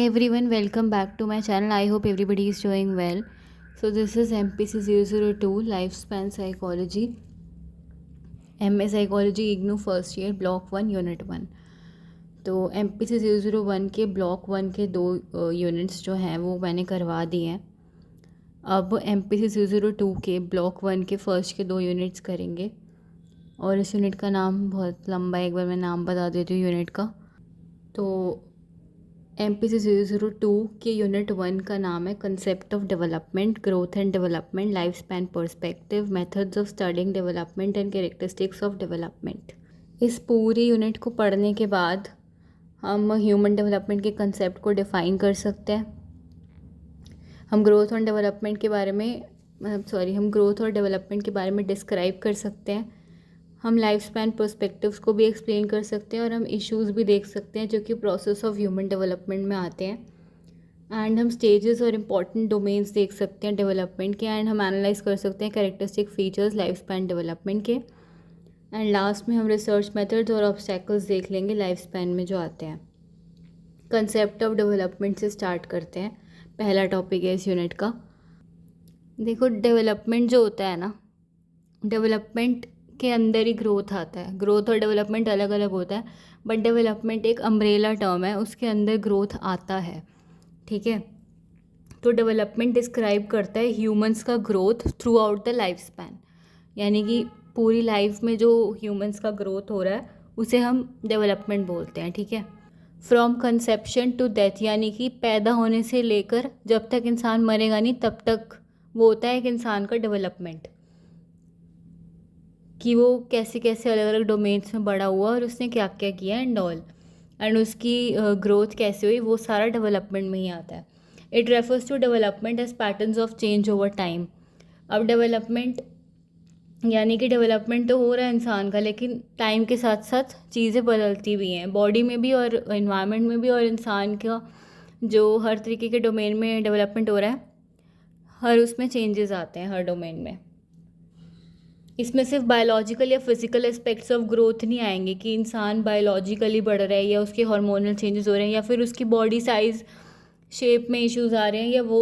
everyone, welcome back to my channel. I hope everybody is doing well. So this is MPC 002 Lifespan Psychology, MA Psychology IGNOU First Year Block 1 Unit 1. तो MPC 001 के block 1 के 2 units जो हैं वो मैंने करवा दिए हैं. अब MPC 002 के ब्लॉक 1 के फर्स्ट के 2 यूनिट्स करेंगे. और इस यूनिट का नाम बहुत लंबा है, एक बार मैं नाम बता देती हूँ यूनिट का. तो MPC 002 के यूनिट 1 का नाम है concept of development, growth and development, life span perspective, methods of studying development and characteristics of development. इस पूरी यूनिट को पढ़ने के बाद हम ह्यूमन डेवलपमेंट के कंसेप्ट को डिफ़ाइन कर सकते हैं. हम ग्रोथ और डेवलपमेंट के बारे में हम ग्रोथ और डेवलपमेंट के बारे में डिस्क्राइब कर सकते हैं. हम लाइफ स्पैन पर्सपेक्टिव्स को भी एक्सप्लेन कर सकते हैं और हम इश्यूज़ भी देख सकते हैं जो कि प्रोसेस ऑफ ह्यूमन डेवलपमेंट में आते हैं. एंड हम स्टेजेस और इम्पॉर्टेंट डोमेन्स देख सकते हैं डेवलपमेंट के. एंड हम एनालाइज कर सकते हैं characteristic features life span development के. एंड लास्ट में हम रिसर्च मेथड्स और ऑब्स्टेकल्स देख लेंगे लाइफ स्पैन में जो आते हैं. कंसेप्ट ऑफ डेवलपमेंट से स्टार्ट करते हैं. पहला टॉपिक है इस यूनिट का. देखो, डेवलपमेंट जो होता है ना, डेवलपमेंट के अंदर ही ग्रोथ आता है. ग्रोथ और डेवलपमेंट अलग अलग होता है, बट डेवलपमेंट एक अम्ब्रेला टर्म है, उसके अंदर ग्रोथ आता है. ठीक है. तो डेवलपमेंट डिस्क्राइब करता है ह्यूमंस का growth through out the life span, यानी कि पूरी लाइफ में जो ह्यूमंस का ग्रोथ हो रहा है उसे हम डेवलपमेंट बोलते हैं. ठीक है. फ्रॉम कंसेप्शन टू डेथ, यानी कि पैदा होने से लेकर जब तक इंसान मरेगा नहीं तब तक वो होता है एक इंसान का डेवलपमेंट, कि वो कैसे कैसे अलग अलग डोमेन्स में बड़ा हुआ और उसने क्या क्या किया एंड ऑल, एंड उसकी ग्रोथ कैसे हुई, वो सारा डेवलपमेंट में ही आता है. It refers to development as patterns of change over time. अब डेवलपमेंट यानी कि डेवलपमेंट तो हो रहा है इंसान का, लेकिन टाइम के साथ साथ चीज़ें बदलती भी हैं, बॉडी में भी और इन्वायरमेंट में भी, और इंसान का जो हर तरीके के डोमेन में डेवलपमेंट हो रहा है, हर उसमें चेंजेस आते हैं हर डोमेन में. इसमें सिर्फ बायोलॉजिकल या फिजिकल एस्पेक्ट्स ऑफ ग्रोथ नहीं आएंगे कि इंसान बायोलॉजिकली बढ़ रहा है या उसके हार्मोनल चेंजेस हो रहे हैं या फिर उसकी बॉडी साइज़ शेप में इश्यूज़ आ रहे हैं या वो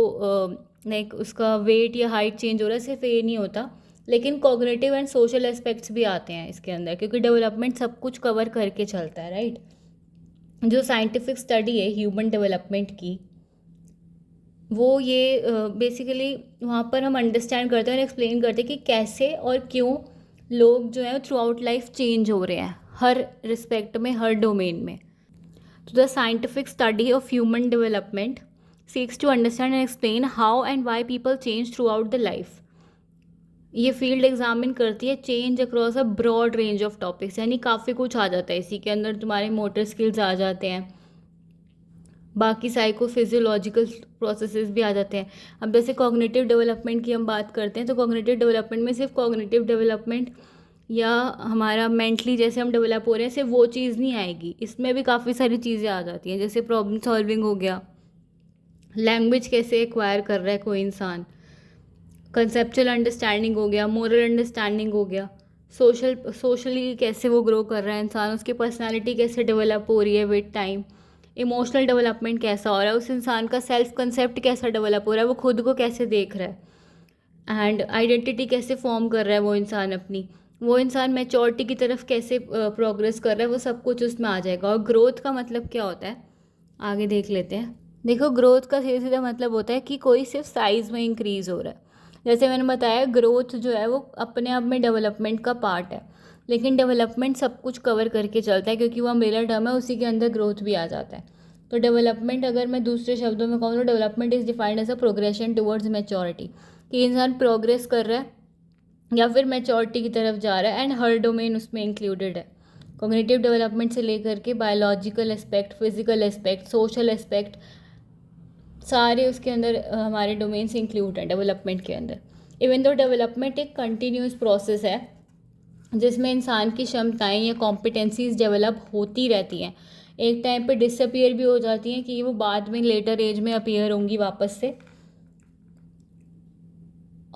लाइक उसका वेट या हाइट चेंज हो रहा है. सिर्फ ये नहीं होता, लेकिन कॉग्निटिव एंड सोशल एस्पेक्ट्स भी आते हैं इसके अंदर, क्योंकि डेवलपमेंट सब कुछ कवर करके चलता है. राइट. जो साइंटिफिक स्टडी है ह्यूमन डेवलपमेंट की, वो ये बेसिकली वहाँ पर हम अंडरस्टैंड करते हैं और एक्सप्लेन करते हैं कि कैसे और क्यों लोग जो है थ्रू आउट लाइफ चेंज हो रहे हैं हर रिस्पेक्ट में, हर डोमेन में. तो the scientific study of human development seeks to understand and explain how and why people change throughout the life. ये फील्ड एग्जामिन करती है change across a broad range of topics, यानी काफ़ी कुछ आ जाता है इसी के अंदर. तुम्हारे मोटर स्किल्स आ जाते हैं, बाकी साइको फिजियोलॉजिकल प्रोसेसेस भी आ जाते हैं. अब जैसे कॉग्निटिव डेवलपमेंट की हम बात करते हैं, तो कॉग्निटिव डेवलपमेंट में सिर्फ कॉग्निटिव डेवलपमेंट या हमारा मेंटली जैसे हम डेवलप हो रहे हैं सिर्फ वो चीज़ नहीं आएगी, इसमें भी काफ़ी सारी चीज़ें आ जाती हैं. जैसे प्रॉब्लम सॉल्विंग हो गया, लैंग्वेज कैसे एक्वायर कर रहा है कोई इंसान, कंसेप्चुअल अंडरस्टैंडिंग हो गया, मोरल अंडरस्टैंडिंग हो गया, सोशली कैसे वो ग्रो कर रहा है इंसान, उसकी पर्सनैलिटी कैसे डेवलप हो रही है विद टाइम, इमोशनल डेवलपमेंट कैसा हो रहा है, उस इंसान का सेल्फ कंसेप्ट कैसा डेवलप हो रहा है, वो खुद को कैसे देख रहा है, एंड आइडेंटिटी कैसे फॉर्म कर रहा है वो इंसान अपनी, वो इंसान मैच्योरिटी की तरफ कैसे प्रोग्रेस कर रहा है, वो सब कुछ उसमें आ जाएगा. और ग्रोथ का मतलब क्या होता है आगे देख लेते हैं. देखो, ग्रोथ का सीधा सीधा मतलब होता है कि कोई सिर्फ साइज़ में इंक्रीज़ हो रहा है. जैसे मैंने बताया, ग्रोथ जो है वो अपने आप में डेवलपमेंट का पार्ट है, लेकिन डेवलपमेंट सब कुछ कवर करके चलता है क्योंकि वो अम्ब्रेला टर्म है, उसी के अंदर ग्रोथ भी आ जाता है. तो डेवलपमेंट अगर मैं दूसरे शब्दों में कहूँ तो development is defined as a progression towards maturity, कि इंसान प्रोग्रेस कर रहा है या फिर मैच्योरिटी की तरफ जा रहा है, एंड हर डोमेन उसमें इंक्लूडेड है. कॉग्निटिव डेवलपमेंट से लेकर के biological aspect, physical aspect, social aspect, सारे उसके अंदर हमारे डोमेन्स इंक्लूड हैं डेवलपमेंट के अंदर. इवन दो डेवलपमेंट एक कंटिन्यूस प्रोसेस है जिसमें इंसान की क्षमताएं या कॉम्पिटेंसीज डेवलप होती रहती हैं. एक टाइम पे डिसअपियर भी हो जाती हैं कि वो बाद में लेटर एज में अपीयर होंगी वापस से.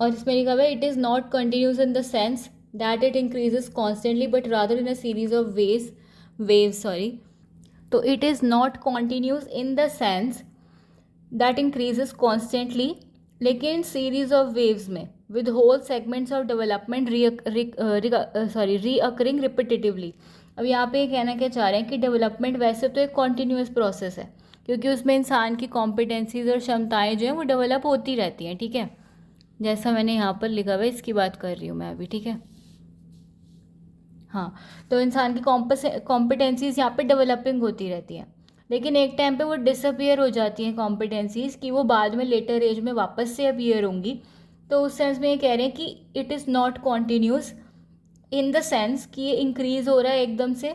और इसमें लिखा हुआ है, it is not continuous in the sense that it increases constantly but rather in a series of waves. तो it is not continuous in the sense that increases constantly, लेकिन सीरीज ऑफ वेव्स में with whole segments of development recurring repetitively. अब यहाँ पे कहना क्या चाह रहे हैं कि डेवलपमेंट वैसे तो एक कॉन्टिन्यूस प्रोसेस है, क्योंकि उसमें इंसान की कॉम्पिटेंसीज और क्षमताएं जो हैं वो डेवलप होती रहती हैं, ठीक है। जैसा मैंने यहाँ पर लिखा हुआ है इसकी बात कर रही हूँ मैं अभी, ठीक है। हाँ, तो इंसान की कॉम्पिटेंसीज यहाँ पे डेवलपिंग होती रहती हैं, लेकिन एक टाइम पे वो डिसअपियर हो जाती हैं कॉम्पिटेंसीज, कि वो बाद में लेटर एज में वापस से अपीयर होंगी। तो उस सेंस में ये कह रहे हैं कि it is not continuous in the sense कि ये इंक्रीज़ हो रहा है एकदम से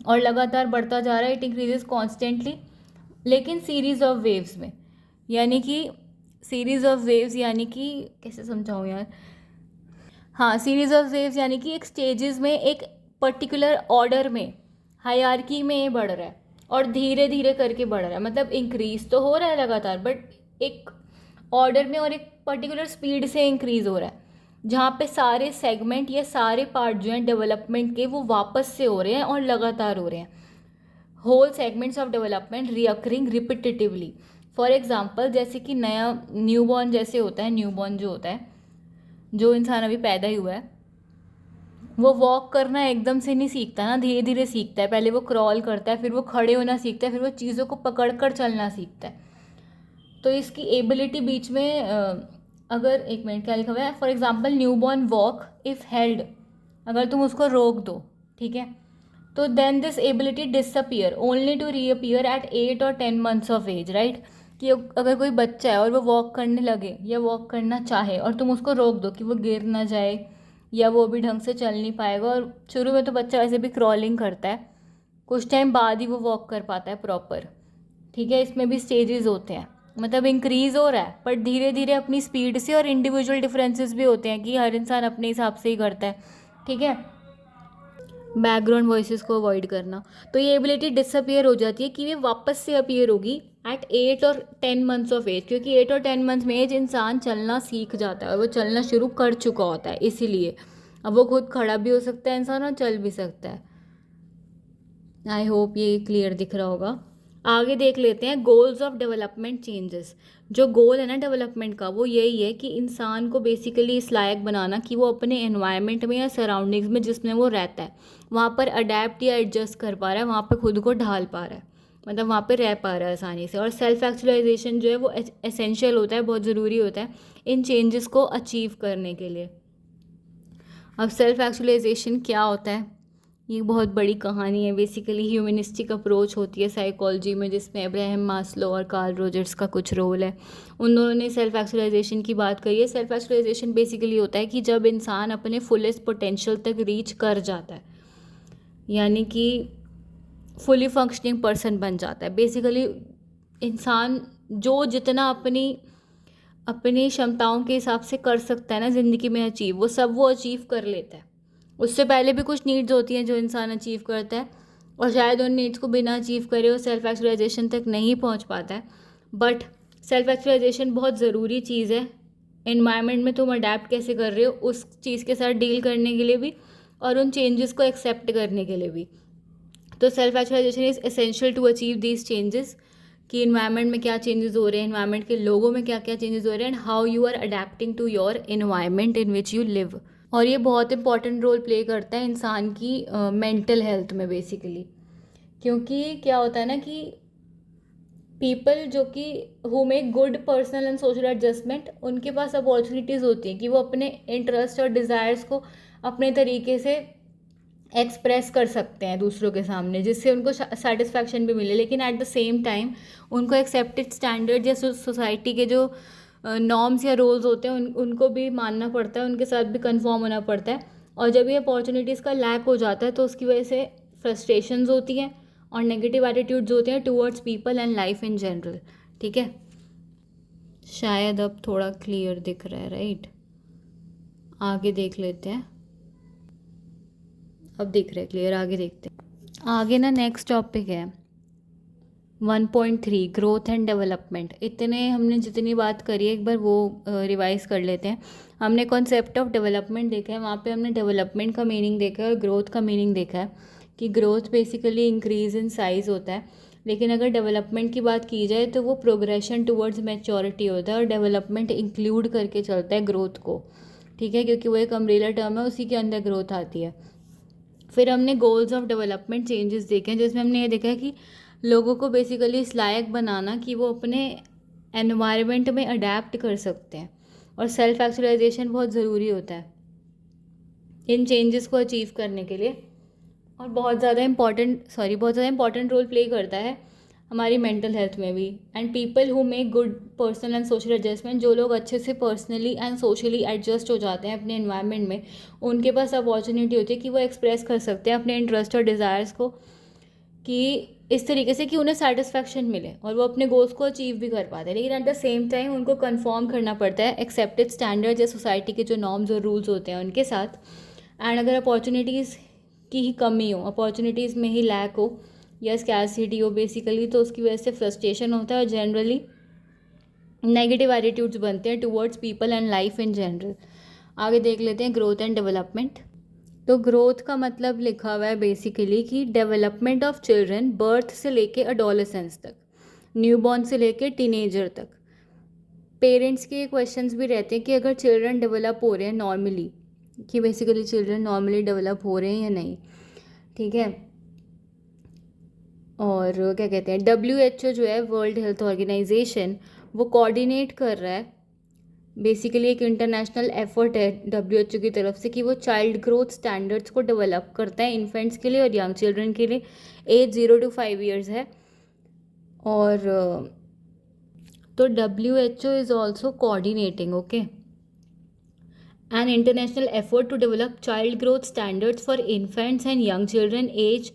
और लगातार बढ़ता जा रहा है, इट इंक्रीजेज कॉन्स्टेंटली, लेकिन सीरीज ऑफ वेव्स में, यानी कि सीरीज ऑफ वेव्स यानी कि कैसे समझाऊँ यार, हाँ, सीरीज ऑफ वेव्स यानी कि एक स्टेजेस में एक पर्टिकुलर ऑर्डर में हायरार्की में ये बढ़ रहा है और धीरे धीरे करके बढ़ रहा है, मतलब इंक्रीज तो हो रहा है लगातार, बट एक ऑर्डर में और एक पर्टिकुलर स्पीड से इंक्रीज हो रहा है, जहाँ पे सारे सेगमेंट या सारे पार्ट जो हैं डेवलपमेंट के वो वापस से हो रहे हैं और लगातार हो रहे हैं। Whole segments of development recurring repetitively. For example, जैसे कि नया न्यूबॉर्न जैसे होता है, न्यूबॉर्न जो होता है, जो इंसान अभी पैदा ही हुआ है, वो वॉक करना एकदम से नहीं सीखता ना, धीरे धीरे सीखता है। पहले वो क्रॉल करता है, फिर वो खड़े होना सीखता है, फिर वो चीज़ों को पकड़ कर चलना सीखता है। तो इसकी एबिलिटी बीच में अगर एक मिनट क्या लिखा हुआ है, for example newborn walk if held, अगर तुम उसको रोक दो, ठीक है, तो then this ability disappear only to reappear at 8 और 10 मंथ्स ऑफ एज, राइट। कि अगर कोई बच्चा है और वो वॉक करने लगे या वॉक करना चाहे और तुम उसको रोक दो कि वो गिर ना जाए या वो भी ढंग से चल नहीं पाएगा, और शुरू में तो बच्चा वैसे भी क्रॉलिंग करता है, कुछ टाइम बाद ही वो वॉक कर पाता है प्रॉपर, ठीक है। इसमें भी स्टेजेस होते हैं, मतलब इंक्रीज हो रहा है पर धीरे धीरे अपनी स्पीड से, और इंडिविजुअल डिफरेंसेस भी होते हैं कि हर इंसान अपने हिसाब से ही करता है, ठीक है। बैकग्राउंड वॉइसेस को अवॉइड करना। तो ये एबिलिटी डिसअपियर हो जाती है कि ये वापस से अपीयर होगी एट 8 और 10 मंथ्स ऑफ एज, क्योंकि 8 और 10 मंथ्स में एज इंसान चलना सीख जाता है और वो चलना शुरू कर चुका होता है, इसीलिए अब वो खुद खड़ा भी हो सकता है इंसान और चल भी सकता है। आई होप ये क्लियर दिख रहा होगा। आगे देख लेते हैं गोल्स ऑफ डेवलपमेंट चेंजेस। जो गोल है ना डेवलपमेंट का, वो यही है कि इंसान को बेसिकली इस लायक बनाना कि वो अपने एनवायरनमेंट में या सराउंडिंग्स में जिसमें वो रहता है वहाँ पर अडेप्ट या एडजस्ट कर पा रहा है, वहाँ पर खुद को ढाल पा रहा है, मतलब वहाँ पर रह पा रहा है आसानी से। और सेल्फ एक्चुअलाइजेशन जो है वो एसेंशियल होता है, बहुत ज़रूरी होता है इन चेंजेस को अचीव करने के लिए। अब सेल्फ एक्चुअलाइजेशन क्या होता है, ये बहुत बड़ी कहानी है। बेसिकली ह्यूमनिस्टिक अप्रोच होती है साइकोलॉजी में, जिसमें अब्राहम मास्लो और कार्ल रोजर्स का कुछ रोल है। उन दोनों ने सेल्फ एक्चुअलाइजेशन की बात करी है। सेल्फ एक्चुअलाइजेशन बेसिकली होता है कि जब इंसान अपने फुलेस्ट पोटेंशियल तक रीच कर जाता है, यानी कि फुली फंक्शनिंग पर्सन बन जाता है। बेसिकली इंसान जो जितना अपनी क्षमताओं के हिसाब से कर सकता है ना ज़िंदगी में अचीव, वो सब वो अचीव कर लेता है। उससे पहले भी कुछ नीड्स होती हैं जो इंसान अचीव करता है, और शायद उन नीड्स को बिना अचीव करे वो सेल्फ एक्चुअलाइजेशन तक नहीं पहुंच पाता है। बट सेल्फ एक्चुअलाइजेशन बहुत ज़रूरी चीज़ है। एनवायरनमेंट में तुम अडेप्ट कैसे कर रहे हो उस चीज़ के साथ डील करने के लिए भी, और उन चेंजेस को एक्सेप्ट करने के लिए भी। तो self actualization is essential to achieve these changes, कि इन्वायरमेंट में क्या चेंजेस हो रहे हैं, इन्वायरमेंट के लोगों में क्या क्या चेंजेस हो रहे हैं, and how you are adapting to your environment in which you live. और ये बहुत इंपॉर्टेंट रोल प्ले करता है इंसान की मेंटल हेल्थ में बेसिकली, क्योंकि क्या होता है ना कि पीपल जो कि who make good personal and social adjustment, उनके पास अपॉर्चुनिटीज़ होती हैं कि वो अपने इंटरेस्ट और डिज़ायर्स को अपने तरीके से एक्सप्रेस कर सकते हैं दूसरों के सामने, जिससे उनको सेटिस्फैक्शन भी मिले। लेकिन एट द सेम टाइम उनको एक्सेप्टेड स्टैंडर्ड या सोसाइटी के जो नॉर्म्स या रोल्स होते हैं उनको भी मानना पड़ता है, उनके साथ भी कंफॉर्म होना पड़ता है। और जब ये अपॉर्चुनिटीज़ का लैक हो जाता है तो उसकी वजह से फ्रस्ट्रेशंस होती हैं और नेगेटिव एटीट्यूड्स होते हैं towards people and life in general, ठीक है। शायद अब थोड़ा क्लियर दिख रहा है, राइट। आगे देख लेते हैं। अब दिख रहा है क्लियर, आगे देखते हैं। आगे ना नेक्स्ट टॉपिक है 1.3 ग्रोथ एंड डेवलपमेंट। इतने हमने जितनी बात करी है एक बार वो रिवाइज कर लेते हैं। हमने कॉन्सेप्ट ऑफ डेवलपमेंट देखा है, वहाँ पे हमने डेवलपमेंट का मीनिंग देखा है और ग्रोथ का मीनिंग देखा है कि growth basically increase in size होता है। लेकिन अगर डेवलपमेंट की बात की जाए तो वो प्रोग्रेशन टुवर्ड्स मैच्योरिटी होता है, और डेवलपमेंट इंक्लूड करके चलता है ग्रोथ को, ठीक है, क्योंकि वो एक अम्ब्रेला टर्म है, उसी के अंदर ग्रोथ आती है। फिर हमने गोल्स ऑफ डेवलपमेंट चेंजेस देखे हैं, जिसमें हमने ये देखा है कि लोगों को बेसिकली इस लायक बनाना कि वो अपने एनवायरनमेंट में अडेप्ट कर सकते हैं, और सेल्फ एक्चुअलाइजेशन बहुत ज़रूरी होता है इन चेंजेस को अचीव करने के लिए। और बहुत ज़्यादा इंपॉर्टेंट रोल प्ले करता है हमारी मेंटल हेल्थ में भी। And people who make good personal and social adjustment, जो लोग अच्छे से पर्सनली एंड सोशली एडजस्ट हो जाते हैं अपने इन्वायरमेंट में, उनके पास अपॉर्चुनिटी होती है कि वो एक्सप्रेस कर सकते हैं अपने इंटरेस्ट और डिज़ायर्स को, कि इस तरीके से कि उन्हें सेटिस्फैक्शन मिले और वो अपने गोल्स को अचीव भी कर पाते हैं। लेकिन एट द सेम टाइम उनको कंफर्म करना पड़ता है एक्सेप्टेड स्टैंडर्ड्स या सोसाइटी के जो नॉर्म्स और रूल्स होते हैं उनके साथ। एंड अगर अपॉर्चुनिटीज़ की ही कमी हो, अपॉर्चुनिटीज़ में ही लैक हो या स्कैरसिटी हो बेसिकली, तो उसकी वजह से फ्रस्ट्रेशन होता है और जनरली नेगेटिव एटीट्यूड्स बनते हैं towards people and life in general. आगे देख लेते हैं ग्रोथ एंड डेवलपमेंट। तो ग्रोथ का मतलब लिखा हुआ है बेसिकली कि डेवलपमेंट ऑफ चिल्ड्रन, बर्थ से लेके अडोलेसेंस तक, न्यूबॉर्न से लेके टीनेजर तक। पेरेंट्स के क्वेश्चंस भी रहते हैं कि अगर चिल्ड्रन डेवलप हो रहे हैं नॉर्मली, कि बेसिकली चिल्ड्रन नॉर्मली डेवलप हो रहे हैं या नहीं, ठीक है। और क्या कहते हैं, WHO जो है, वर्ल्ड हेल्थ ऑर्गेनाइजेशन, वो कोऑर्डिनेट कर रहा है बेसिकली, एक इंटरनेशनल एफर्ट है WHO की तरफ से कि वो चाइल्ड ग्रोथ स्टैंडर्ड्स को डेवलप करता है इन्फेंट्स के लिए और यंग चिल्ड्रन के लिए। एज 0 to 5 ईयर्स है। और तो WHO is also coordinating an international effort to develop child growth standards for infants and young children age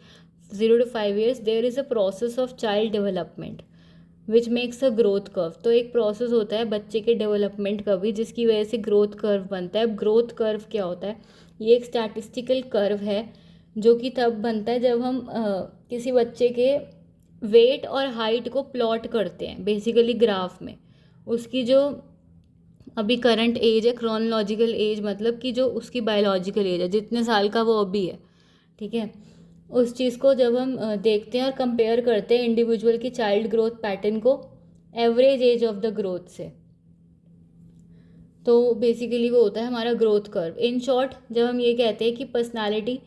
0 to 5 years. There is a process of child development which makes a growth curve. तो एक process होता है बच्चे के development का भी, जिसकी वजह से ग्रोथ कर्व बनता है। अब ग्रोथ कर्व क्या होता है? ये एक स्टैटिस्टिकल कर्व है जो कि तब बनता है जब हम किसी बच्चे के वेट और हाइट को प्लॉट करते हैं बेसिकली ग्राफ में। उसकी जो अभी करंट एज है, क्रोनोलॉजिकल एज मतलब कि जो उसकी बायोलॉजिकल एज है, जितने साल का वो अभी है, ठीक है, उस चीज़ को जब हम देखते हैं और कंपेयर करते हैं इंडिविजुअल की चाइल्ड ग्रोथ पैटर्न को average age of the growth से, तो बेसिकली वो होता है हमारा ग्रोथ कर्व। इन शॉर्ट, जब हम ये कहते हैं कि पर्सनालिटी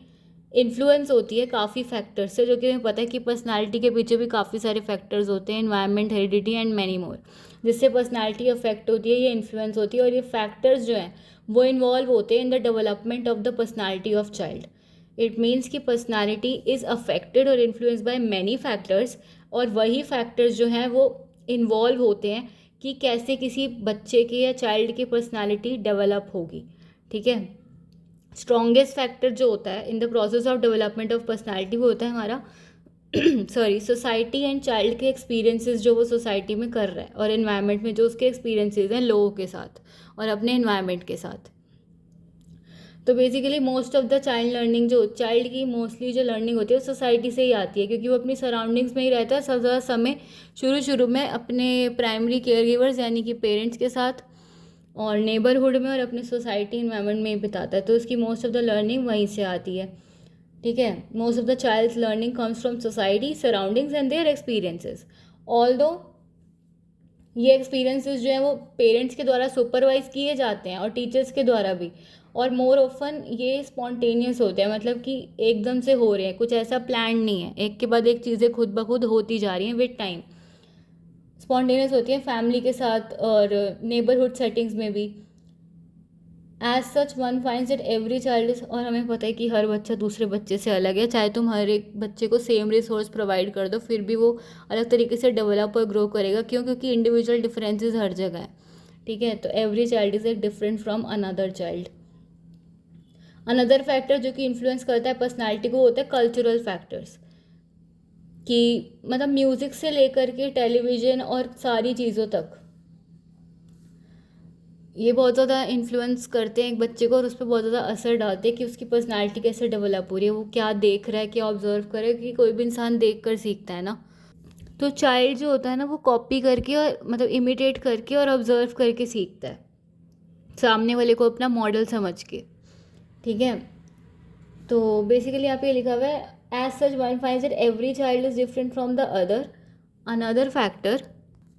इन्फ्लुएंस होती है काफ़ी फैक्टर्स से, जो कि हमें पता है कि पर्सनालिटी के पीछे भी काफ़ी सारे फैक्टर्स होते हैं, environment, heredity and many more, जिससे पर्सनालिटी अफेक्ट होती है, ये इन्फ्लुएंस होती है। और ये फैक्टर्स जो हैं वो इन्वॉल्व होते हैं in the development of the personality of child. It means कि पर्सनालिटी इज़ अफेक्टेड और इन्फ्लुएंस बाय मैनी फैक्टर्स, और वही फैक्टर्स जो हैं वो इन्वॉल्व होते हैं कि कैसे किसी बच्चे के या चाइल्ड की पर्सनालिटी डेवलप होगी, ठीक है। स्ट्रॉन्गेस्ट फैक्टर जो होता है in the process of development of personality वो होता है हमारा सोसाइटी एंड चाइल्ड के एक्सपीरियंसेस जो वो सोसाइटी में कर रहा है, और एनवायरनमेंट में जो उसके एक्सपीरियंसेस हैं लोगों के साथ और अपने एनवायरनमेंट के साथ। तो basically most of the child learning, जो चाइल्ड की मोस्टली जो लर्निंग होती है वो सोसाइटी से ही आती है, क्योंकि वो अपनी सराउंडिंग्स में ही रहता है सब ज़्यादा समय शुरू में अपने प्राइमरी केयर गिवर्स यानी कि पेरेंट्स के साथ और नेबरहुड में और अपने सोसाइटी इन्वायरमेंट में ही बिताता है, तो उसकी मोस्ट ऑफ द लर्निंग वहीं से आती है, ठीक है। Most of the child's learning comes from society, surroundings and their experiences. Although ये एक्सपीरियंसेस जो है वो पेरेंट्स के द्वारा सुपरवाइज किए जाते हैं और टीचर्स के द्वारा भी, और मोर ऑफन ये स्पॉन्टेनियस होते हैं, मतलब कि एकदम से हो रहे हैं, कुछ ऐसा प्लान नहीं है, एक के बाद एक चीज़ें खुद ब खुद होती जा रही हैं विद टाइम, स्पॉन्टेनियस होती हैं फैमिली के साथ और नेबरहुड सेटिंग्स में भी। As such one finds that every child is, और हमें पता है कि हर बच्चा दूसरे बच्चे से अलग है, चाहे तुम हर एक बच्चे को सेम रिसोर्स प्रोवाइड कर दो फिर भी वो अलग तरीके से डेवलप और ग्रो करेगा। क्यों? क्योंकि इंडिविजुअल डिफरेंसेस हर जगह है, ठीक है। तो एवरी चाइल्ड इज एक different from another child. Another factor जो कि इन्फ्लुएंस करता है पर्सनैलिटी को होता है कल्चरल फैक्टर्स, कि मतलब म्यूज़िक से लेकर के टेलीविज़न और सारी चीज़ों तक ये बहुत ज़्यादा इन्फ्लुएंस करते हैं एक बच्चे को, और उस पर बहुत ज़्यादा असर डालते हैं कि उसकी पर्सनालिटी कैसे डेवलप हो रही है, वो क्या देख रहा है, क्या ऑब्जर्व करे, कि कोई भी इंसान देख कर सीखता है ना। तो चाइल्ड जो होता है ना वो कॉपी करके और मतलब इमिटेट करके और ऑब्जर्व करके सीखता है, सामने वाले को अपना मॉडल समझ के, ठीक है। तो बेसिकली यहाँ पे लिखा हुआ है As such, one finds that every child is different from the other. Another factor,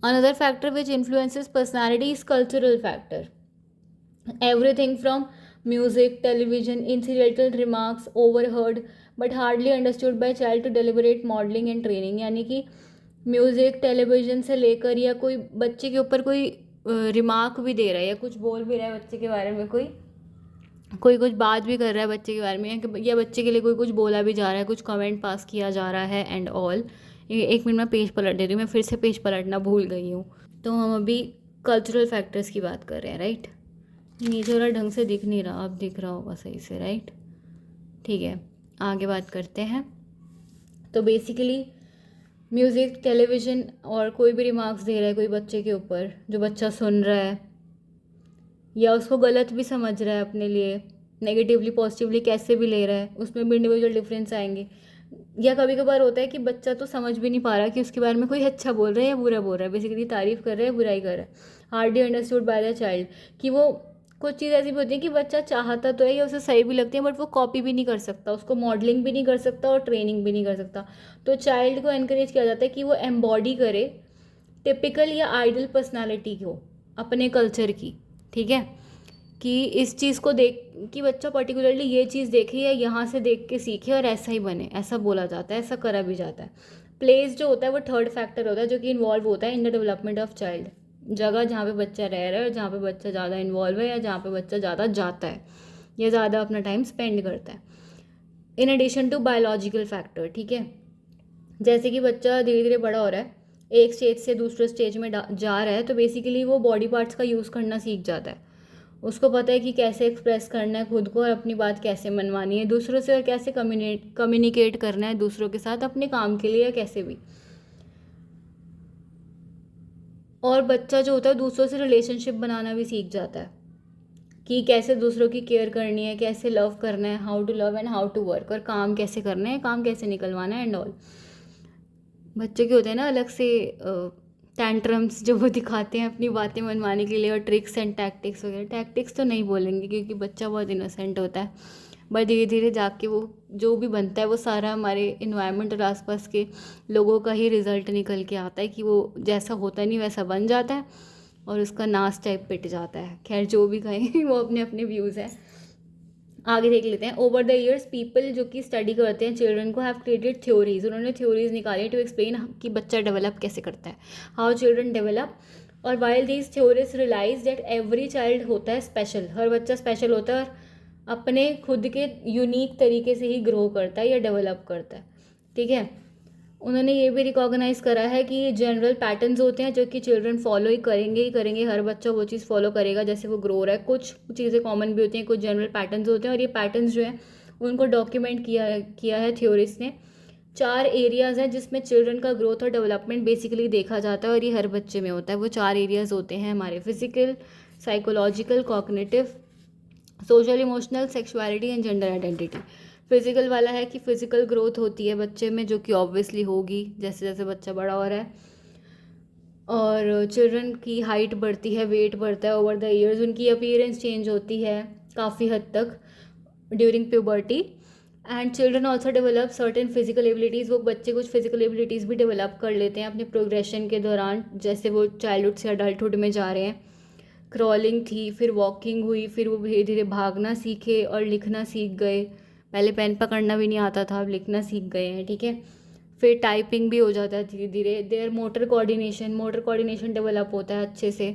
another factor which influences personality is cultural factor. Everything from music, television, incidental remarks overheard but hardly understood by child to deliberate modeling and training. यानी कि music, television से लेकर या कोई बच्चे के ऊपर कोई रिमार्क भी दे रहा है या कुछ बोल भी रहा है बच्चे के बारे में, कोई कोई कुछ बात भी कर रहा है बच्चे के बारे में, या बच्चे के लिए कोई कुछ बोला भी जा रहा है, कुछ कमेंट पास किया जा रहा है एंड ऑल। एक मिनट में पेज पलट देती हूँ, मैं फिर से पेज पलटना भूल गई हूँ। तो हम अभी कल्चरल फैक्टर्स की बात कर रहे हैं, राइट। नीचे वाला ढंग से दिख नहीं रहा, अब दिख रहा होगा सही से, राइट। ठीक है, आगे बात करते हैं। तो बेसिकली म्यूज़िक, टेलीविज़न और कोई भी रिमार्क्स दे रहा है कोई बच्चे के ऊपर, जो बच्चा सुन रहा है या उसको गलत भी समझ रहा है अपने लिए, नेगेटिवली पॉजिटिवली कैसे भी ले रहा है, उसमें भी इंडिविजुअल डिफरेंस आएंगे। या कभी कभार होता है कि बच्चा तो समझ भी नहीं पा रहा कि उसके बारे में कोई अच्छा बोल रहा है या बुरा बोल रहा है, बेसिकली तारीफ़ कर रहा है बुराई कर रहा है, hardly understood by the child. कि वो कुछ चीज़ ऐसी भी होती है कि बच्चा चाहता तो है या उसे सही भी लगती है बट वो कॉपी भी नहीं कर सकता, उसको मॉडलिंग भी नहीं कर सकता और ट्रेनिंग भी नहीं कर सकता। तो चाइल्ड को एनकरेज किया जाता है कि वो एम्बॉडी करे टिपिकल या आइडल पर्सनालिटी को अपने कल्चर की, ठीक है। कि इस चीज़ को देख कि बच्चा पर्टिकुलरली ये चीज़ देखे या यहाँ से देख के सीखे और ऐसा ही बने, ऐसा बोला जाता है, ऐसा करा भी जाता है। प्लेस जो होता है वो थर्ड फैक्टर होता है जो कि इन्वॉल्व होता है in the development of child. जगह जहाँ पे बच्चा रह रहा है और जहाँ पे बच्चा ज़्यादा इन्वॉल्व है या जहाँ पे बच्चा ज़्यादा जाता है या ज़्यादा अपना टाइम स्पेंड करता है। In addition to biological factor, ठीक है। जैसे कि बच्चा धीरे धीरे बड़ा हो रहा है, एक स्टेज से दूसरे स्टेज में जा रहा है, तो बेसिकली वो बॉडी पार्ट्स का यूज़ करना सीख जाता है। उसको पता है कि कैसे एक्सप्रेस करना है खुद को और अपनी बात कैसे मनवानी है दूसरों से, और कैसे कम्युनिकेट करना है दूसरों के साथ अपने काम के लिए या कैसे भी। और बच्चा जो होता है दूसरों से रिलेशनशिप बनाना भी सीख जाता है कि कैसे दूसरों की केयर करनी है, कैसे लव करना है, how to love and how to work, और काम कैसे करना है, काम कैसे निकलवाना है एंड ऑल। बच्चे के होते हैं ना अलग से टैंट्रम्स जो वो दिखाते हैं अपनी बातें मनवाने के लिए, और ट्रिक्स एंड टैक्टिक्स वगैरह। टैक्टिक्स तो नहीं बोलेंगे क्योंकि बच्चा बहुत इनोसेंट होता है, बट धीरे धीरे जाके वो जो भी बनता है वो सारा हमारे इन्वायरमेंट और आसपास के लोगों का ही रिजल्ट निकल के आता है कि वो जैसा होता नहीं वैसा बन जाता है और उसका नाश टाइप पिट जाता है। खैर जो भी कहें वो अपने अपने व्यूज़ हैं। आगे देख लेते हैं। ओवर द ईयर्स पीपल जो कि स्टडी करते हैं चिल्ड्रन को हैव क्रिएटेड थ्योरीज, उन्होंने थ्योरीज निकाली टू एक्सप्लेन कि बच्चा डेवलप कैसे करता है, हाउ चिल्ड्रन डेवलप। और while these theories realize that every child होता है स्पेशल, हर बच्चा स्पेशल होता है और अपने खुद के यूनिक तरीके से ही ग्रो करता है या डेवलप करता है, ठीक है। उन्होंने ये भी रिकॉग्नाइज़ करा है कि जनरल पैटर्न्स होते हैं जो कि चिल्ड्रन फॉलो ही करेंगे, हर बच्चा वो चीज़ फॉलो करेगा जैसे वो ग्रो रहा है। कुछ चीज़ें कॉमन भी होती हैं, कुछ जनरल पैटर्न्स होते हैं, और ये पैटर्न्स जो हैं उनको डॉक्यूमेंट किया है थ्योरिस्ट ने। 4 एरियाज़ हैं जिसमें चिल्ड्रन का ग्रोथ और डेवलपमेंट बेसिकली देखा जाता है और ये हर बच्चे में होता है। वो 4 एरियाज़ होते हैं हमारे: physical, psychological, cognitive, social emotional, sexuality and gender identity. Physical वाला है कि फिजिकल ग्रोथ होती है बच्चे में जो कि ऑब्वियसली होगी जैसे जैसे बच्चा बड़ा हो रहा है, और चिल्ड्रन की हाइट बढ़ती है, वेट बढ़ता है ओवर द ईयर्स, उनकी अपीयरेंस चेंज होती है काफ़ी हद तक during puberty. And children also develop certain physical abilities, वो बच्चे कुछ फिजिकल एबिलिटीज़ भी डेवलप कर लेते हैं अपने प्रोग्रेशन के दौरान, जैसे वो चाइल्डहुड से अडल्टहुड में जा रहे हैं। क्रॉलिंग थी, फिर वॉकिंग हुई, फिर वो धीरे धीरे भागना सीखे और लिखना सीख गए। पहले पेन पकड़ना भी नहीं आता था, अब लिखना सीख गए हैं, ठीक है। फिर टाइपिंग भी हो जाता है धीरे धीरे। देयर मोटर कोऑर्डिनेशन डेवलप होता है अच्छे से।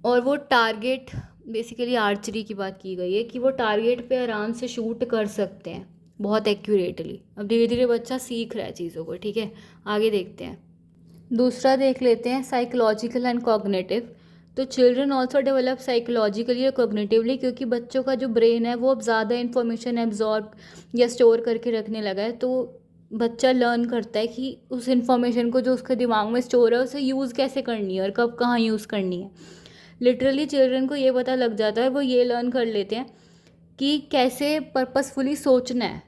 और वो टारगेट, बेसिकली आर्चरी की बात की गई है कि वो टारगेट पे आराम से शूट कर सकते हैं बहुत एक्यूरेटली। अब धीरे धीरे बच्चा सीख रहा है चीज़ों को, ठीक है। आगे देखते हैं, दूसरा देख लेते हैं साइकोलॉजिकल एंड कॉग्निटिव। तो चिल्ड्रन ऑल्सो डेवलप साइकोलॉजिकली और कॉग्निटिवली, क्योंकि बच्चों का जो ब्रेन है वो अब ज़्यादा इन्फॉर्मेशन एब्जॉर्ब या स्टोर करके रखने लगा है, तो बच्चा लर्न करता है कि उस इन्फॉर्मेशन को जो उसके दिमाग में स्टोर है उसे यूज़ कैसे करनी है और कब कहाँ यूज़ करनी है। लिटरली चिल्ड्रन को ये पता लग जाता है, वो ये लर्न कर लेते हैं कि कैसे पर्पसफुली सोचना है,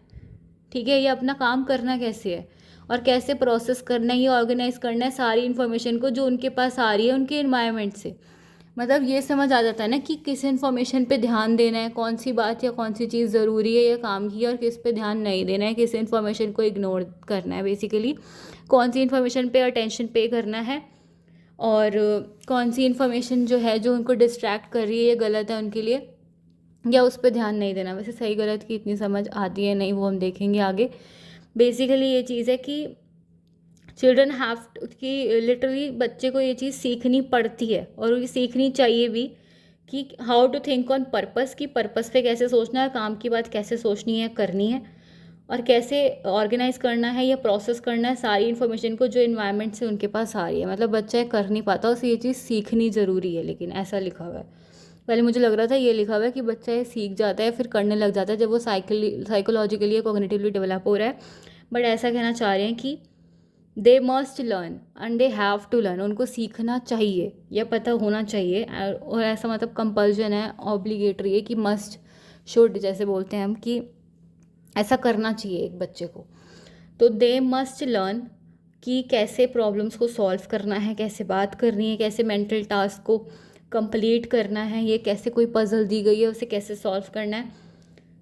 ठीक है, ये अपना काम करना कैसे है और कैसे प्रोसेस करना है, ये ऑर्गेनाइज करना है सारी इन्फॉर्मेशन को जो उनके पास आ रही है उनके इन्वायरमेंट से। मतलब ये समझ आ जाता है ना कि किस इन्फॉर्मेशन पे ध्यान देना है, कौन सी बात या कौन सी चीज़ ज़रूरी है या काम की है, और किस पे ध्यान नहीं देना है, किस इन्फॉर्मेशन को इग्नोर करना है, बेसिकली कौन सी इन्फॉर्मेशन पे अटेंशन पे करना है, और कौन सी इन्फॉर्मेशन जो है जो उनको डिस्ट्रैक्ट कर रही है, ये गलत है उनके लिए, या उस पर ध्यान नहीं देना। वैसे सही गलत की इतनी समझ आती है नहीं, वो हम देखेंगे आगे। बेसिकली ये चीज़ है कि चिल्ड्रन हैव कि लिटरली बच्चे को ये चीज़ सीखनी पड़ती है, और ये सीखनी चाहिए भी, कि how to think on purpose, कि पर्पस पे कैसे सोचना है, काम की बात कैसे सोचनी है, करनी है, और कैसे ऑर्गेनाइज करना है या प्रोसेस करना है सारी इन्फॉर्मेशन को जो इन्वायरमेंट से उनके पास आ रही है। मतलब बच्चा कर नहीं पाता, उसे ये चीज़ सीखनी ज़रूरी है, लेकिन ऐसा लिखा हुआ है। पहले मुझे लग रहा था ये लिखा हुआ है कि बच्चा ये सीख जाता है फिर करने लग जाता है जब वो साइकोलॉजिकली या कॉग्निटिवली डेवलप हो रहा है, बट ऐसा कहना चाह रहे हैं कि they must learn and they have to learn, उनको सीखना चाहिए या पता होना चाहिए, और ऐसा मतलब कंपल्जन है, ऑब्लिगेटरी है कि मस्ट शुड जैसे बोलते हैं हम, कि ऐसा करना चाहिए एक बच्चे को। तो दे मस्ट लर्न कि कैसे प्रॉब्लम्स को सॉल्व करना है, कैसे बात करनी है, कैसे मेंटल टास्क को कंप्लीट करना है, ये कैसे कोई पजल दी गई है उसे कैसे सॉल्व करना है,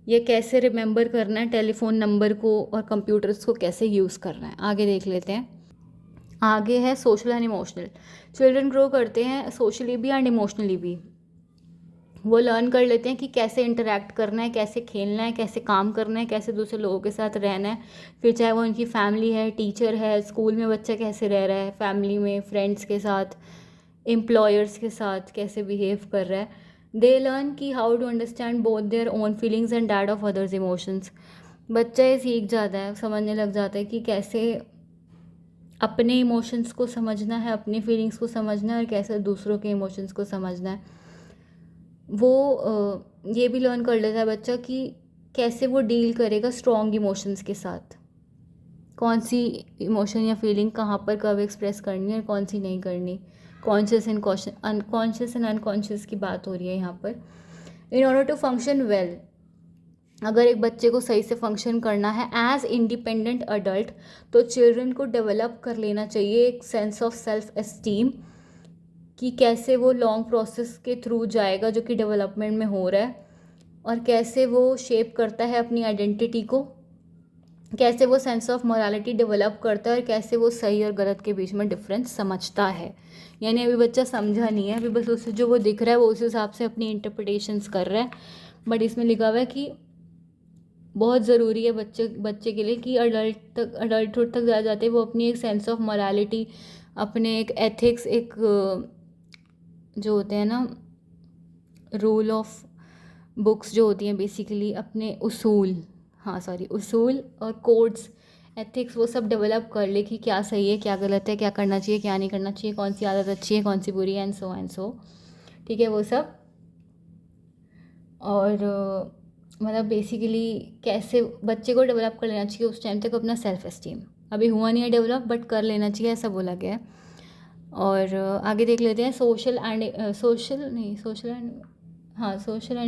ये कैसे रिमेंबर करना है टेलीफोन नंबर को, और कंप्यूटर्स को कैसे यूज़ करना है। आगे देख लेते हैं। आगे है social and emotional. Children grow करते हैं सोशली भी एंड इमोशनली भी। वो लर्न कर लेते हैं कि कैसे इंटरेक्ट करना है, कैसे खेलना है, कैसे काम करना है, कैसे दूसरे लोगों के साथ रहना है, फिर चाहे वो उनकी फैमिली है, टीचर है, स्कूल में बच्चा कैसे रह रहा है, फैमिली में फ्रेंड्स के साथ, एम्प्लॉयर्स के साथ कैसे बिहेव कर रहा है। दे लर्न कि how to understand both their own feelings and that of others emotions. बच्चा ये सीख जाता है, समझने लग जाता है कि कैसे अपने इमोशंस को समझना है, अपनी फीलिंग्स को समझना है, और कैसे दूसरों के इमोशंस को समझना है। वो ये भी लर्न कर लेता है बच्चा कि कैसे वो डील करेगा स्ट्रॉन्ग इमोशंस के साथ, कौन सी इमोशन या फीलिंग कहाँ पर कब एक्सप्रेस करनी है और कौन सी नहीं करनी। Conscious and unconscious and unconscious की बात हो रही है यहाँ पर। In order to function well, अगर एक बच्चे को सही से फंक्शन करना है एज इंडिपेंडेंट अडल्ट, तो चिल्ड्रन को डेवलप कर लेना चाहिए एक सेंस ऑफ सेल्फ एस्टीम, कि कैसे वो लॉन्ग प्रोसेस के थ्रू जाएगा जो कि डेवलपमेंट में हो रहा है, और कैसे वो शेप करता है अपनी आइडेंटिटी को, कैसे वो सेंस ऑफ मोरालिटी डेवलप करता है, और कैसे वो सही और गलत के बीच में डिफरेंस समझता है। यानी अभी बच्चा समझा नहीं है, अभी बस उसे जो वो दिख रहा है वो उस हिसाब से अपनी इंटरप्रिटेशंस कर रहा है। बट इसमें लिखा हुआ है कि बहुत ज़रूरी है बच्चे बच्चे के लिए कि अडल्टहुड तक जा जाते वो अपनी एक सेंस ऑफ मोरालिटी, अपने एक एथिक्स, एक जो होते हैं ना रूल ऑफ बुक्स जो होती हैं, बेसिकली अपने उसूल, हाँ सॉरी उसूल और कोड्स, एथिक्स, वो सब डेवलप कर ले कि क्या सही है, क्या गलत है, क्या करना चाहिए, क्या नहीं करना चाहिए, कौन सी आदत अच्छी है, कौन सी बुरी है, एंड सो। ठीक है वो सब। और मतलब बेसिकली कैसे बच्चे को डेवलप कर लेना चाहिए उस टाइम तक अपना सेल्फ एस्टीम। अभी हुआ नहीं है डेवलप, बट कर लेना चाहिए, ऐसा बोला गया है। और आगे देख लेते हैं सोशल एंड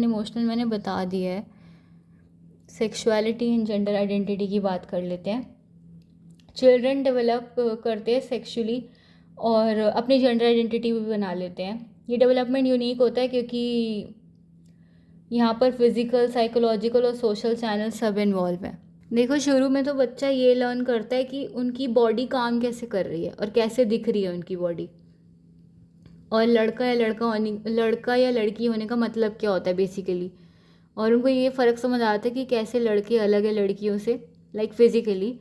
इमोशनल मैंने बता दिया है। सेक्सुअलिटी एंड जेंडर आइडेंटिटी की बात कर लेते हैं। चिल्ड्रन डेवलप करते हैं सेक्सुअली और अपनी जेंडर आइडेंटिटी भी बना लेते हैं। ये डेवलपमेंट यूनिक होता है क्योंकि यहाँ पर फिज़िकल, साइकोलॉजिकल और सोशल चैनल सब इन्वॉल्व हैं। देखो शुरू में तो बच्चा ये लर्न करता है कि उनकी बॉडी काम कैसे कर रही है और कैसे दिख रही है उनकी बॉडी, और लड़का या लड़की होने का मतलब क्या होता है बेसिकली। और उनको ये फ़र्क समझ आता है कि कैसे लड़के अलग है लड़कियों से, लाइक फिज़िकली।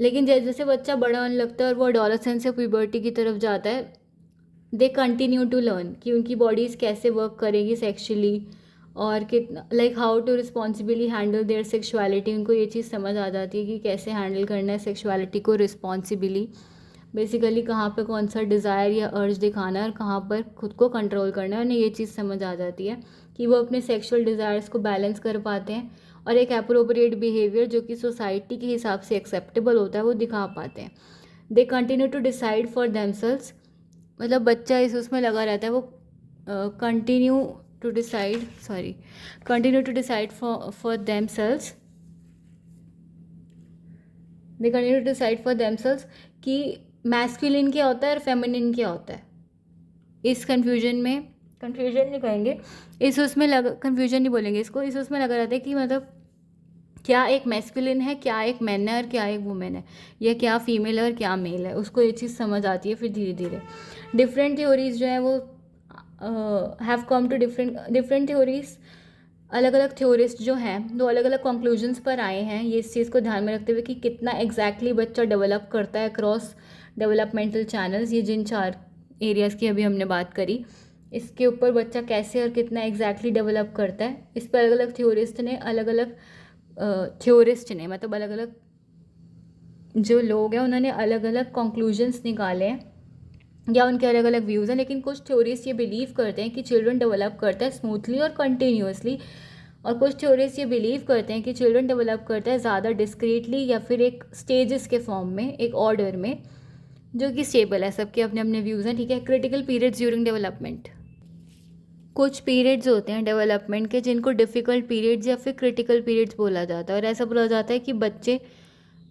लेकिन जैसे जैसे बच्चा बड़ा होने लगता है और वो एडोलेसेंस या प्यूबर्टी की तरफ जाता है, दे कंटिन्यू टू लर्न कि उनकी बॉडीज़ कैसे वर्क करेगी सेक्शुअली, और कितना like how to responsibly handle their sexuality. उनको ये चीज़ समझ आ जाती है कि कैसे हैंडल करना है सेक्शुअलिटी को रिस्पॉन्सिबली, बेसिकली कहाँ पे कौन सा डिज़ायर या अर्ज दिखाना है और कहाँ पर खुद को कंट्रोल करना है। उन्हें ये चीज़ समझ आ जाती है कि वो अपने सेक्शुअल डिज़ायर्स को बैलेंस कर पाते हैं और एक अप्रोप्रिएट बिहेवियर जो कि सोसाइटी के हिसाब से एक्सेप्टेबल होता है वो दिखा पाते हैं। They continue to decide for themselves, मतलब बच्चा इस उसमें लगा रहता है, वो continue to decide for themselves, they continue to decide for themselves कि मैस्कुलिन क्या होता है और फेमिनिन क्या होता है। इस कन्फ्यूजन नहीं कहेंगे, इस उसमें कन्फ्यूजन नहीं बोलेंगे इसको, इस उसमें लगा रहता है कि मतलब क्या एक मैस्कुलिन है, क्या एक मैन है और क्या एक वुमेन है, या क्या फीमेल है और क्या मेल है, उसको ये चीज़ समझ आती है। फिर धीरे धीरे डिफरेंट थ्योरीज जो है वो have come to different theories, अलग अलग थ्योरिस्ट जो हैं वो अलग अलग कंक्लूजन्स पर आए हैं, ये इस चीज़ को ध्यान में रखते हुए कि कितना एग्जैक्टली बच्चा डेवलप करता है अक्रॉस डेवलपमेंटल चैनल्स, ये जिन 4 एरियाज़ की अभी हमने बात करी, इसके ऊपर बच्चा कैसे और कितना एग्जैक्टली डेवलप करता है, इस पर अलग अलग थ्योरिस्ट ने मतलब अलग अलग जो लोग हैं उन्होंने अलग अलग कंक्लूजन्स निकाले हैं या उनके अलग अलग व्यूज़ हैं। लेकिन कुछ थ्योरिस्ट ये बिलीव करते हैं कि चिल्ड्रन डेवलप करता है स्मूथली और कंटिन्यूसली, और कुछ थ्योरिस्ट ये बिलीव करते हैं कि चिल्ड्रन डेवलप करता है ज़्यादा डिस्क्रीटली या फिर एक स्टेजेस के फॉर्म में, एक ऑर्डर में, जो कि स्टेबल है। सबके अपने अपने व्यूज़ हैं, ठीक है। क्रिटिकल पीरियड्स ड्यूरिंग डेवलपमेंट, कुछ पीरियड्स होते हैं डेवलपमेंट के जिनको डिफ़िकल्ट पीरियड्स या फिर क्रिटिकल पीरियड्स बोला जाता है, और ऐसा बोला जाता है कि बच्चे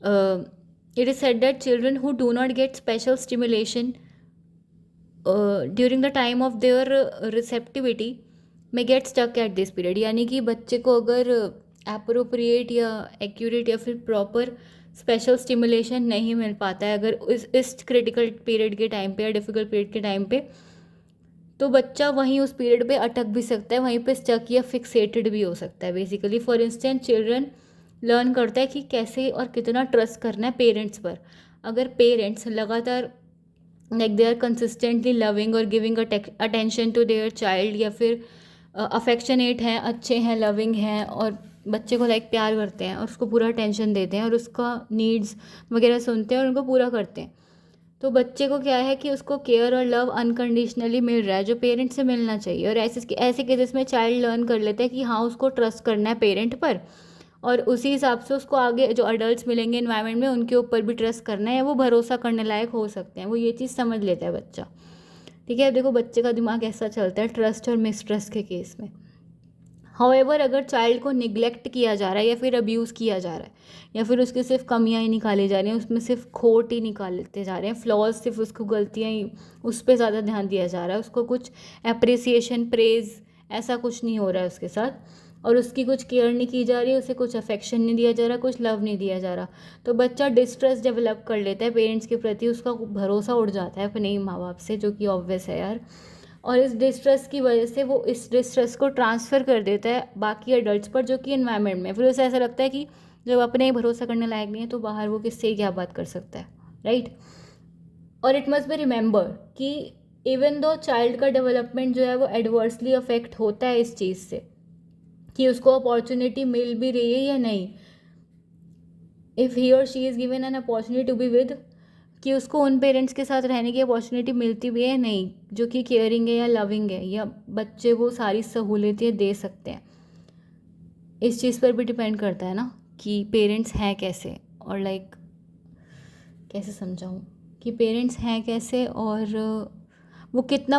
it is said that children who do not get special stimulation during the time of their receptivity में get stuck at this period, यानी कि बच्चे को अगर अप्रोप्रिएट या एक्यूरेट या फिर प्रॉपर स्पेशल स्टिमुलेशन नहीं मिल पाता है अगर इस क्रिटिकल पीरियड के टाइम पे या डिफ़िकल्ट पीरियड के टाइम पे, तो बच्चा वहीं उस पीरियड पे अटक भी सकता है, वहीं पे स्टक या फिक्सेटेड भी हो सकता है basically. For instance children learn करता है कि कैसे और कितना ट्रस्ट करना है पेरेंट्स पर। अगर पेरेंट्स लगातार like they are consistently loving और giving attention to their child, या फिर अफेक्शनेट हैं, अच्छे हैं, लविंग हैं और बच्चे को लाइक प्यार करते हैं और उसको पूरा अटेंशन देते हैं और उसका नीड्स वगैरह सुनते हैं और उनको पूरा करते हैं, तो बच्चे को क्या है कि उसको केयर और लव अनकंडीशनली मिल रहा है जो पेरेंट्स से मिलना चाहिए। और ऐसे केसेस में चाइल्ड लर्न कर लेता है कि हाँ उसको ट्रस्ट करना है पेरेंट पर, और उसी हिसाब से उसको आगे जो अडल्ट्स मिलेंगे इन्वायरमेंट में उनके ऊपर भी ट्रस्ट करना है, या वो भरोसा करने लायक हो सकते हैं, वो ये चीज़ समझ लेता है बच्चा, ठीक है। देखो बच्चे का दिमाग ऐसा चलता है ट्रस्ट और मिसट्रस्ट के केस में। हाउएवर अगर चाइल्ड को निगलेक्ट किया जा रहा है या फिर अब्यूज़ किया जा रहा है, या फिर उसकी सिर्फ कमियां ही निकाली जा रही हैं, उसमें सिर्फ खोट ही निकालते जा रहे हैं, फ्लॉज, सिर्फ उसको गलतियां ही, उस पर ज़्यादा ध्यान दिया जा रहा है, उसको कुछ अप्रिसिएशन प्रेज़ ऐसा कुछ नहीं हो रहा है उसके साथ, और उसकी कुछ केयर नहीं की जा रही है, उसे कुछ अफेक्शन नहीं दिया जा रहा, कुछ लव नहीं दिया जा रहा, तो बच्चा डिस्ट्रस्ट डेवलप कर लेता है पेरेंट्स के प्रति, उसका भरोसा उड़ जाता है अपने ही माँ बाप से, जो कि ऑब्वियस है यार। और इस डिस्ट्रेस की वजह से वो इस डिस्ट्रेस को ट्रांसफ़र कर देता है बाकी एडल्ट्स पर, जो कि इन्वायरमेंट में, फिर उसे ऐसा लगता है कि जब अपने ही भरोसा करने लायक नहीं है तो बाहर वो किससे क्या बात कर सकता है, राइट। और इट मस्ट बी रिमेंबर कि इवन दो चाइल्ड का डेवलपमेंट जो है वो एडवर्सली अफेक्ट होता है इस चीज़ से कि उसको अपॉर्चुनिटी मिल भी रही है या नहीं, if he or she is given an opportunity to be with, कि उसको उन पेरेंट्स के साथ रहने की अपॉर्चुनिटी मिलती भी है नहीं जो कि केयरिंग है या लविंग है, या बच्चे वो सारी सहूलियतें दे सकते हैं, इस चीज़ पर भी डिपेंड करता है ना कि पेरेंट्स हैं कैसे, और लाइक कैसे समझाऊँ कि पेरेंट्स हैं कैसे और वो कितना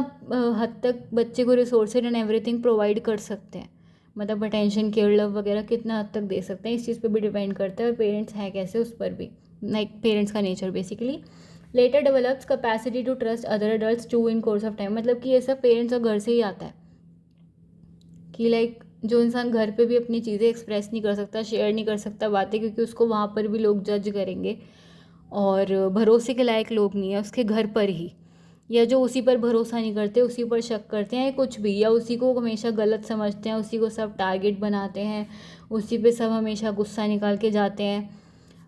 हद तक बच्चे को रिसोर्सेज एंड एवरीथिंग प्रोवाइड कर सकते हैं, मतलब अटेंशन, केयर, लव वगैरह कितना हद तक दे सकते हैं, इस चीज़ पे भी डिपेंड करता है, और पेरेंट्स हैं कैसे उस पर भी, लाइक पेरेंट्स का nature basically. Later develops capacity to trust other adults too in course of time, मतलब कि ये सब पेरेंट्स और घर से ही आता है कि लाइक जो इंसान घर पे भी अपनी चीज़ें एक्सप्रेस नहीं कर सकता, शेयर नहीं कर सकता बातें, क्योंकि उसको वहाँ पर भी लोग जज करेंगे और भरोसे के लायक लोग नहीं है उसके घर पर ही, या जो उसी पर भरोसा नहीं करते, उसी पर शक करते हैं कुछ भी, या उसी को हमेशा गलत समझते हैं, उसी को सब टारगेट बनाते हैं, उसी पे सब हमेशा गुस्सा निकाल के जाते हैं,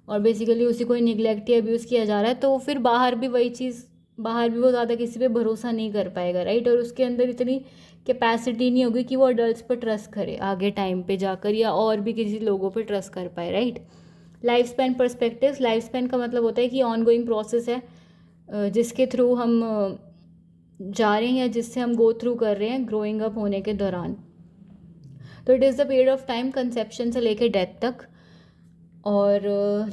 और बेसिकली उसी को निगलेक्ट या अब्यूज़ किया जा रहा है, तो फिर बाहर भी वही चीज़, बाहर भी वो ज़्यादा किसी पे भरोसा नहीं कर पाएगा, राइट। और उसके अंदर इतनी कैपेसिटी नहीं होगी कि वो अडल्ट्स पर ट्रस्ट करे आगे टाइम पे जाकर, या और भी किसी लोगों पर ट्रस्ट कर पाए, right. Life span perspectives, life span का मतलब होता है कि ऑन गोइंग प्रोसेस है जिसके थ्रू हम जा रहे हैं या जिससे हम गो थ्रू कर रहे हैं ग्रोइंग अप होने के दौरान, तो it is the period of time conception से लेकर डेथ तक। और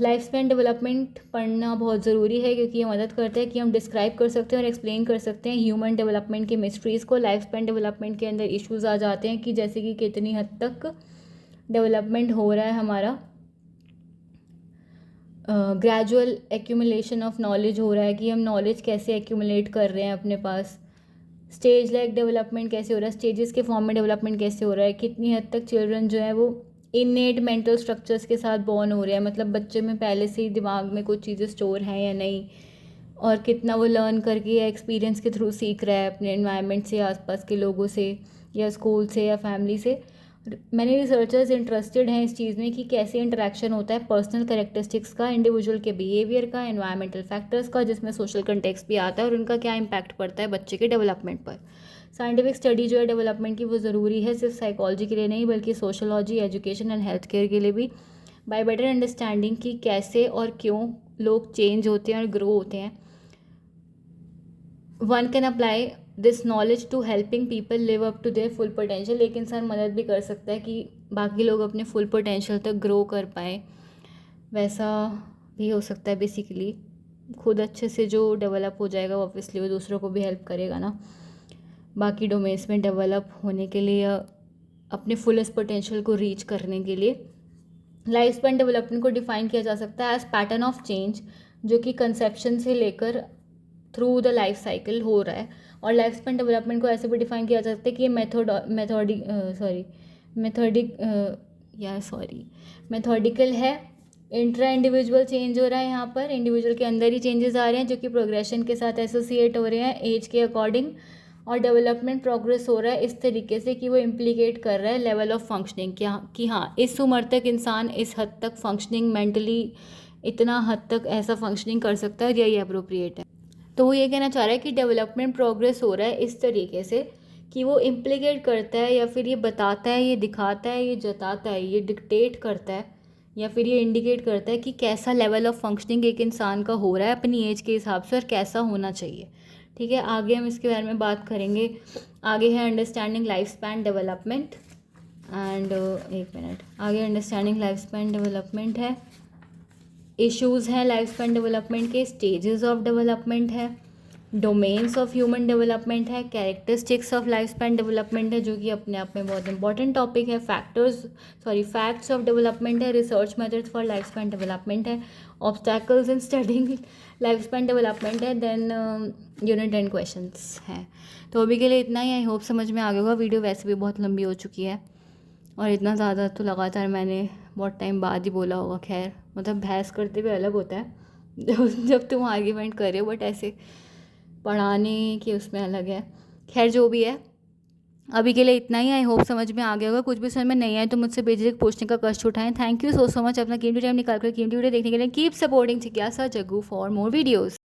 लाइफ स्पैन डेवलपमेंट पढ़ना बहुत ज़रूरी है क्योंकि ये मदद करता है कि हम डिस्क्राइब कर सकते हैं और एक्सप्लेन कर सकते हैं ह्यूमन डेवलपमेंट के मिस्ट्रीज़ को। लाइफ स्पैन डेवलपमेंट के अंदर इश्यूज़ आ जाते हैं कि जैसे कि कितनी हद तक डेवलपमेंट हो रहा है हमारा, ग्रेजुअल एक्यूमुलेशन ऑफ नॉलेज हो रहा है कि हम नॉलेज कैसे एक्यूमुलेट कर रहे हैं अपने पास, स्टेज लाइक डेवलपमेंट कैसे हो रहा है, स्टेजेस के फॉर्म में डेवलपमेंट कैसे हो रहा है, कितनी हद तक चिल्ड्रन जो है वो इनेट मेंटल स्ट्रक्चर्स के साथ बॉर्न हो रहे हैं, मतलब बच्चे में पहले से ही दिमाग में कुछ चीज़ें स्टोर हैं या नहीं, और कितना वो लर्न करके या एक्सपीरियंस के थ्रू सीख रहा है अपने एनवायरनमेंट से, आसपास के लोगों से या स्कूल से या फैमिली से। मैंने रिसर्चर्स इंटरेस्टेड हैं इस चीज़ में कि कैसे इंटरेक्शन होता है पर्सनल कैरेक्टरिस्टिक्स का, इंडिविजुअल के बिहेवियर का, एनवायरमेंटल फैक्टर्स का, जिसमें सोशल कंटेक्स्ट भी आता है, और उनका क्या इम्पैक्ट पड़ता है बच्चे के डेवलपमेंट पर। साइंटिफिक स्टडी जो है डेवलपमेंट की वो ज़रूरी है, सिर्फ साइकोलॉजी के लिए नहीं बल्कि sociology, education and health care के लिए भी। बाय बेटर अंडरस्टैंडिंग कि कैसे और क्यों लोग चेंज होते हैं और ग्रो होते हैं, one can apply this knowledge to helping people live up to their full potential. एक इंसान मदद भी कर सकता है कि बाकी लोग अपने फुल पोटेंशियल तक ग्रो कर पाएँ, वैसा भी हो सकता है। बेसिकली खुद अच्छे से जो डेवलप हो जाएगा वो ऑब्वियसली वो दूसरों को भी हेल्प करेगा ना, बाकी डोमेन्स में डेवलप होने के लिए या अपने फुलेस्ट पोटेंशियल को रीच करने के लिए। लाइफ स्पैन डेवलपमेंट को डिफाइन किया जा सकता है एज पैटर्न ऑफ चेंज, जो कि कंसेप्शन से लेकर थ्रू द लाइफ साइकिल हो रहा है। और लाइफ स्पैन डेवलपमेंट को ऐसे भी डिफाइन किया जा सकता है कि ये मेथोडिकल है, इंट्रा इंडिविजुअल चेंज हो रहा है, यहाँ पर इंडिविजुअल के अंदर ही चेंजेस आ रहे हैं जो कि प्रोग्रेशन के साथ एसोसिएट हो रहे हैं एज के अकॉर्डिंग, और डेवलपमेंट प्रोग्रेस हो रहा है इस तरीके से कि वो इम्प्लीकेट कर रहा है लेवल ऑफ फंक्शनिंग, कि हाँ इस उम्र तक इंसान इस हद तक फंक्शनिंग, मेंटली इतना हद तक ऐसा फंक्शनिंग कर सकता है और यही अप्रोप्रिएट है। तो वो ये कहना चाह रहा है कि डेवलपमेंट प्रोग्रेस हो रहा है इस तरीके से कि वो इम्प्लीकेट करता है या फिर ये बताता है, ये दिखाता है, ये जताता है, ये डिक्टेट करता है या फिर ये इंडिकेट करता है कि कैसा लेवल ऑफ फंक्शनिंग एक इंसान का हो रहा है अपनी एज के हिसाब से और कैसा होना चाहिए। ठीक है, आगे हम इसके बारे में बात करेंगे। आगे है understanding life span development and एक मिनट, आगे अंडरस्टैंडिंग लाइफ स्पैन डेवलपमेंट है, इश्यूज़ हैं लाइफ स्पैन डेवलपमेंट के, स्टेजेस ऑफ डेवलपमेंट है, डोमेन्स ऑफ ह्यूमन डेवलपमेंट है, characteristics of life span development है जो कि अपने आप में बहुत इंपॉर्टेंट टॉपिक है, फैक्ट्स ऑफ डेवलपमेंट है, research methods for life span development है, obstacles in studying life span development है, देन यूनिट 10 क्वेश्चंस हैं। तो अभी के लिए इतना ही, आई होप समझ में आ गया होगा। वीडियो वैसे भी बहुत लंबी हो चुकी है और इतना ज़्यादा तो लगातार मैंने बहुत टाइम बाद ही बोला होगा। खैर, मतलब बहस करते हुए अलग होता है जब तुम आर्ग्यूमेंट कर रहे हो, बट ऐसे पढ़ाने के उसमें अलग है। खैर जो भी है, अभी के लिए इतना ही, आई होप समझ में आ गया होगा। कुछ भी समझ में नहीं आए तो मुझसे बेझिझक पूछने का कष्ट उठाएं। थैंक यू सो मच अपना कीमती टाइम निकाल कर कीमती वीडियो देखने के लिए। कीप सपोर्टिंग जिज्ञासा जग्गू फॉर मोर वीडियोज़।